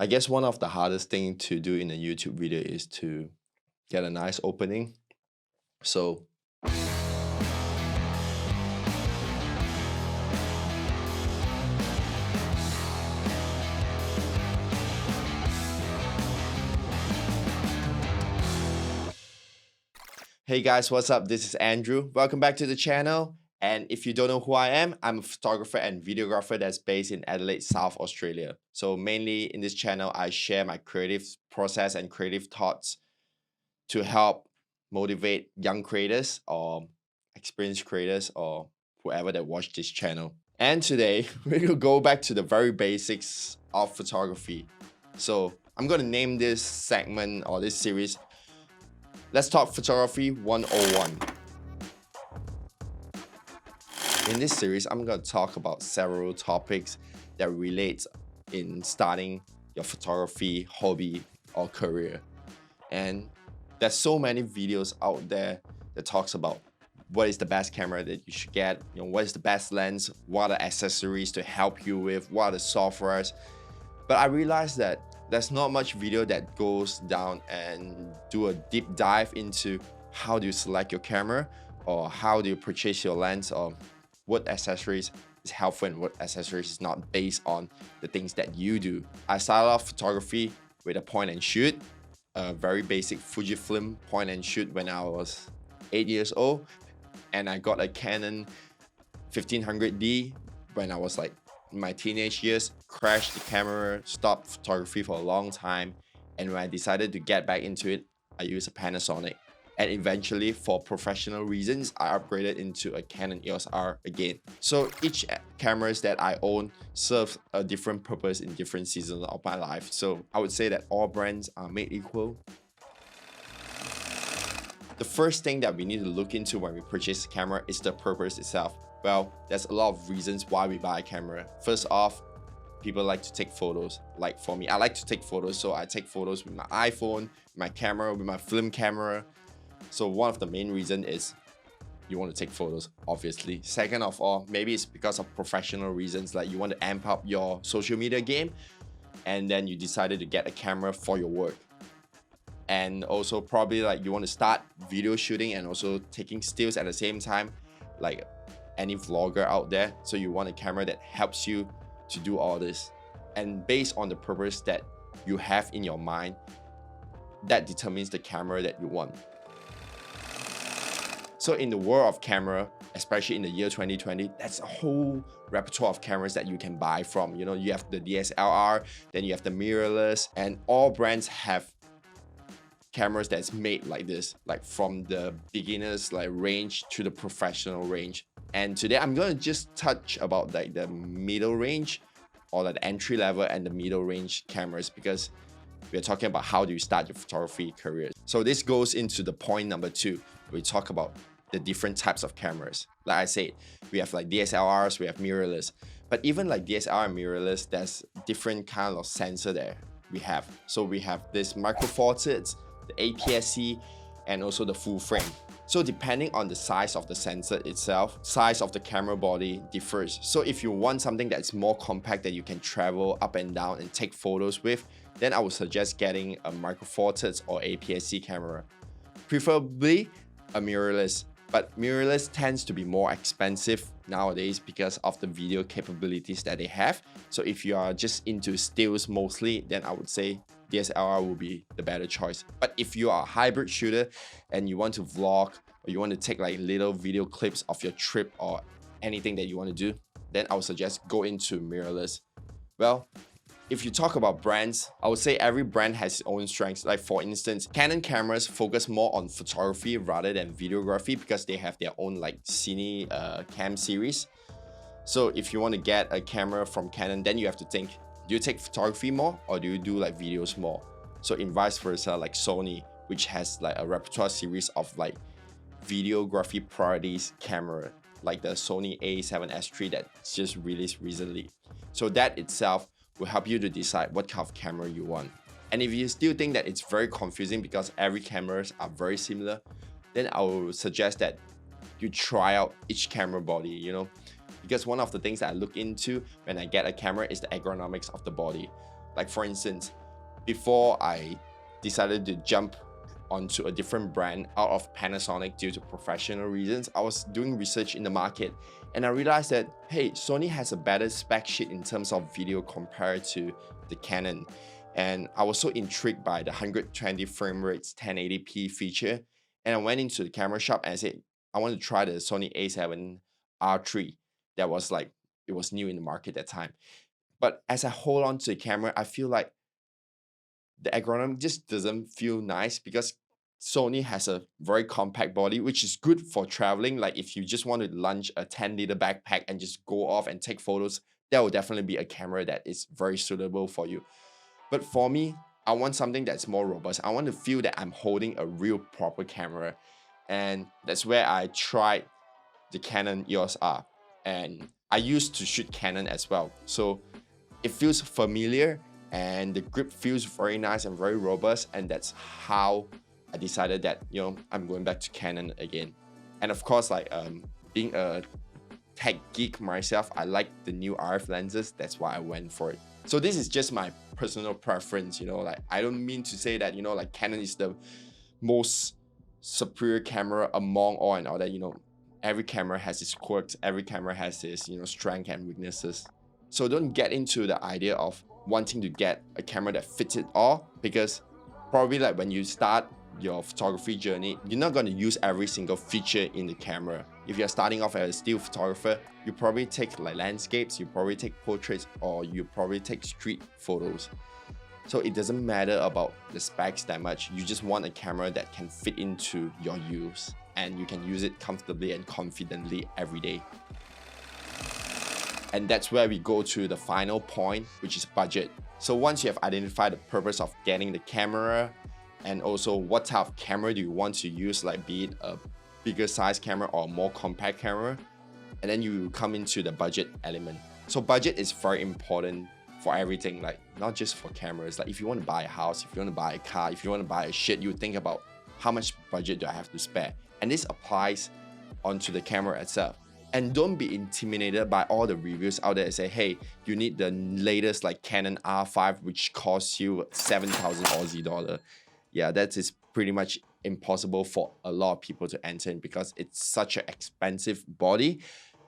I guess one of the hardest thing to do in a YouTube video is to get a nice opening. So hey guys, what's up? This is Andrew. Welcome back to the channel. And if you don't know who I am, I'm a photographer and videographer that's based in Adelaide, South Australia. So mainly in this channel, I share my creative process and creative thoughts to help motivate young creators or experienced creators or whoever that watch this channel. And today, we will go back to the very basics of photography. So I'm going to name this segment or this series, Let's Talk Photography 101. In this series, I'm going to talk about several topics that relate in starting your photography hobby or career. And there's so many videos out there that talks about what is the best camera that you should get, what is the best lens, what are the accessories to help you with, what are the softwares. But I realized that there's not much video that goes down and do a deep dive into how do you select your camera or how do you purchase your lens or what accessories is helpful and what accessories is not based on the things that you do. I started off photography with a point and shoot, a very basic Fujifilm point and shoot when I was 8 years old. And I got a Canon 1500D when I was like in my teenage years, crashed the camera, stopped photography for a long time. And when I decided to get back into it, I used a Panasonic. And eventually, for professional reasons, I upgraded into a Canon EOS R again. So each cameras that I own serves a different purpose in different seasons of my life. So I would say that all brands are made equal. The first thing that we need to look into when we purchase a camera is the purpose itself. Well, there's a lot of reasons why we buy a camera. First off, people like to take photos. Like for me, I like to take photos. So I take photos with my iPhone, my camera, with my film camera. So one of the main reasons is you want to take photos, obviously. Second of all, maybe it's because of professional reasons, like you want to amp up your social media game and then you decided to get a camera for your work. And also probably like you want to start video shooting and also taking stills at the same time, like any vlogger out there. So you want a camera that helps you to do all this. And based on the purpose that you have in your mind, that determines the camera that you want. So in the world of camera, especially in the year 2020, that's a whole repertoire of cameras that you can buy from. You have the DSLR, then you have the mirrorless, and all brands have cameras that's made like this, like from the beginners like range to the professional range. And today I'm going to just touch about like the middle range or like the entry level and the middle range cameras, because we're talking about how do you start your photography career. So this goes into the point number 2. We talk about the different types of cameras. Like I said, we have like DSLRs, we have mirrorless. But even like DSLR and mirrorless, there's different kind of sensor there we have. So we have this micro four thirds, the APS-C, and also the full frame. So depending on the size of the sensor itself, size of the camera body differs. So if you want something that's more compact that you can travel up and down and take photos with, then I would suggest getting a micro four thirds or APS-C camera. Preferably a mirrorless, but mirrorless tends to be more expensive nowadays because of the video capabilities that they have. So if you are just into stills mostly, then I would say DSLR will be the better choice. But if you are a hybrid shooter and you want to vlog or you want to take like little video clips of your trip or anything that you want to do, then I would suggest go into mirrorless. Well, if you talk about brands, I would say every brand has its own strengths. Like for instance, Canon cameras focus more on photography rather than videography because they have their own like Cine cam series. So if you want to get a camera from Canon, then you have to think, do you take photography more or do you do like videos more? So in vice versa, like Sony, which has like a repertoire series of like videography priorities camera, like the Sony a7S III that's just released recently. So that itself will help you to decide what kind of camera you want. And if you still think that it's very confusing because every cameras are very similar, then I will suggest that you try out each camera body, because one of the things that I look into when I get a camera is the ergonomics of the body. Like for instance, before I decided to jump onto a different brand out of Panasonic due to professional reasons, I was doing research in the market and I realized that, hey, Sony has a better spec sheet in terms of video compared to the Canon. And I was so intrigued by the 120 frame rates 1080p feature. And I went into the camera shop and I said, I want to try the Sony a7R3. That was like, it was new in the market at that time. But as I hold on to the camera, I feel like the ergonomics just doesn't feel nice because Sony has a very compact body, which is good for traveling. Like if you just want to lunge a 10-liter backpack and just go off and take photos, that will definitely be a camera that is very suitable for you. But for me, I want something that's more robust. I want to feel that I'm holding a real proper camera. And that's where I tried the Canon EOS R. And I used to shoot Canon as well. So it feels familiar and the grip feels very nice and very robust. And that's how I decided that, I'm going back to Canon again. And of course, like being a tech geek myself, I like the new RF lenses. That's why I went for it. So this is just my personal preference, like I don't mean to say that, like Canon is the most superior camera among all and all that, every camera has its quirks, every camera has its, strengths and weaknesses. So don't get into the idea of wanting to get a camera that fits it all, because probably like when you start your photography journey, you're not going to use every single feature in the camera. If you're starting off as a still photographer, you probably take like landscapes, you probably take portraits, or you probably take street photos. So it doesn't matter about the specs that much. You just want a camera that can fit into your use and you can use it comfortably and confidently every day. And that's where we go to the final point, which is budget. So once you have identified the purpose of getting the camera and also what type of camera do you want to use, like be it a bigger size camera or a more compact camera, and then you come into the budget element. So budget is very important for everything, like not just for cameras. Like if you want to buy a house, if you want to buy a car, if you want to buy a shit, you think about how much budget do I have to spare. And this applies onto the camera itself. And don't be intimidated by all the reviews out there that say, hey, you need the latest like Canon R5, which costs you 7,000 Aussie dollar. Yeah, that is pretty much impossible for a lot of people to enter in because it's such an expensive body.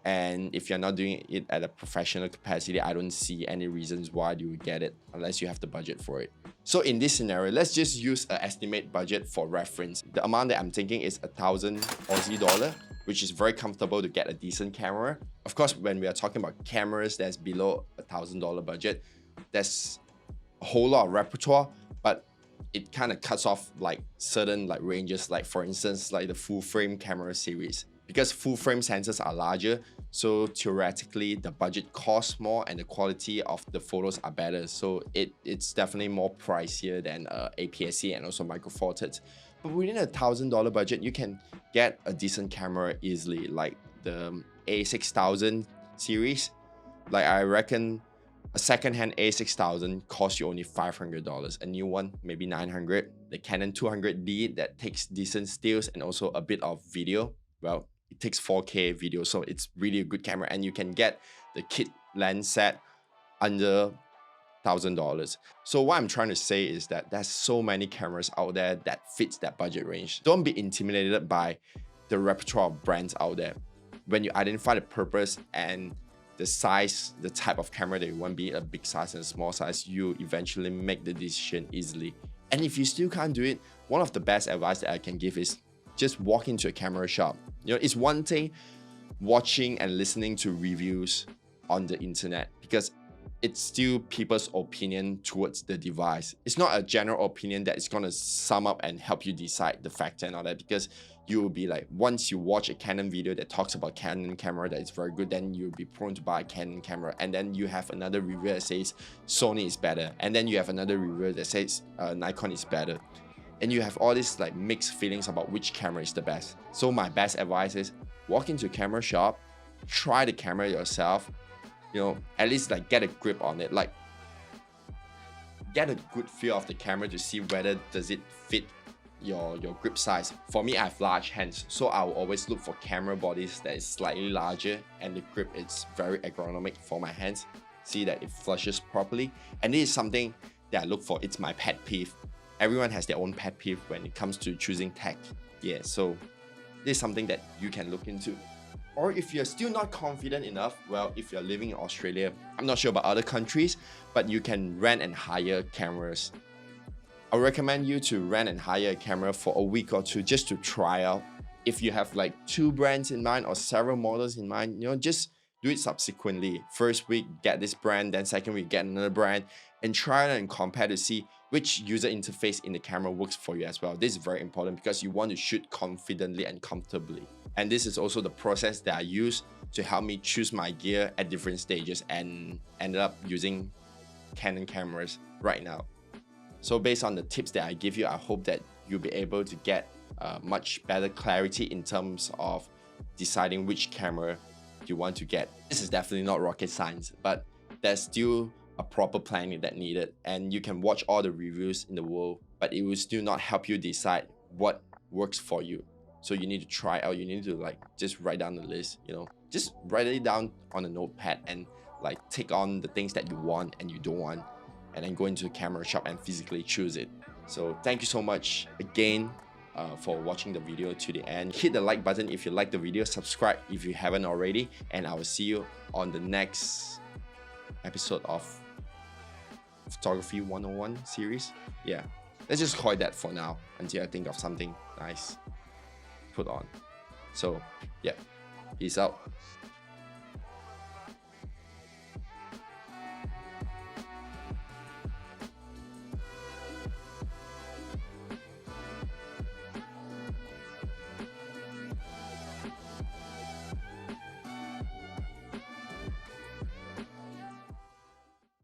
And if you're not doing it at a professional capacity, I don't see any reasons why you would get it unless you have the budget for it. So in this scenario, let's just use an estimate budget for reference. The amount that I'm thinking is 1,000 Aussie dollar, which is very comfortable to get a decent camera. Of course, when we are talking about cameras that's below $1,000 budget, there's a whole lot of repertoire, but it kind of cuts off like certain like ranges, like for instance, like the full frame camera series. Because full frame sensors are larger, so theoretically the budget costs more and the quality of the photos are better. So it's definitely more pricier than APS-C and also Micro Four Thirds. But within $1,000 budget, you can get a decent camera easily, like the A6000 series. Like I reckon a second-hand A6000 costs you only $500. A new one, maybe $900. The Canon 200D that takes decent stills and also a bit of video. Well, it takes 4K video, so it's really a good camera, and you can get the kit lens set under $1,000. So what I'm trying to say is that there's so many cameras out there that fits that budget range. Don't be intimidated by the repertoire of brands out there. When you identify the purpose and the size, the type of camera that you want, be it a big size and a small size, you eventually make the decision easily. And if you still can't do it, one of the best advice that I can give is just walk into a camera shop. It's one thing watching and listening to reviews on the internet because it's still people's opinion towards the device. It's not a general opinion that is going to sum up and help you decide the factor and all that, because you will be like, once you watch a Canon video that talks about Canon camera that is very good, then you'll be prone to buy a Canon camera. And then you have another reviewer that says Sony is better. And then you have another reviewer that says Nikon is better. And you have all these like mixed feelings about which camera is the best. So my best advice is walk into a camera shop, try the camera yourself, at least like get a grip on it, like get a good feel of the camera to see whether does it fit your grip size. For me, I have large hands, so I will always look for camera bodies that is slightly larger and the grip is very ergonomic for my hands. see that it flushes properly. And this is something that I look for. It's my pet peeve. Everyone has their own pet peeve when it comes to choosing tech. Yeah, so this is something that you can look into. Or if you're still not confident enough, well, if you're living in Australia, I'm not sure about other countries, but you can rent and hire cameras. I recommend you to rent and hire a camera for a week or two just to try out. If you have like 2 brands in mind or several models in mind, just do it subsequently. First week, get this brand, then second week, get another brand, and try it and compare to see which user interface in the camera works for you as well. This is very important because you want to shoot confidently and comfortably. And this is also the process that I use to help me choose my gear at different stages and ended up using Canon cameras right now. So based on the tips that I give you, I hope that you'll be able to get much better clarity in terms of deciding which camera you want to get. This is definitely not rocket science, but there's still a proper planning that needed, and you can watch all the reviews in the world, but it will still not help you decide what works for you. So you need to try out, you need to like just write down the list, just write it down on a notepad and like take on the things that you want and you don't want, and then go into the camera shop and physically choose it. So thank you so much again for watching the video to the end. Hit the like button if you like the video, subscribe if you haven't already, and I will see you on the next episode of Photography 101 series. Yeah, let's just call it that for now until I think of something nice to put on. So yeah, peace out.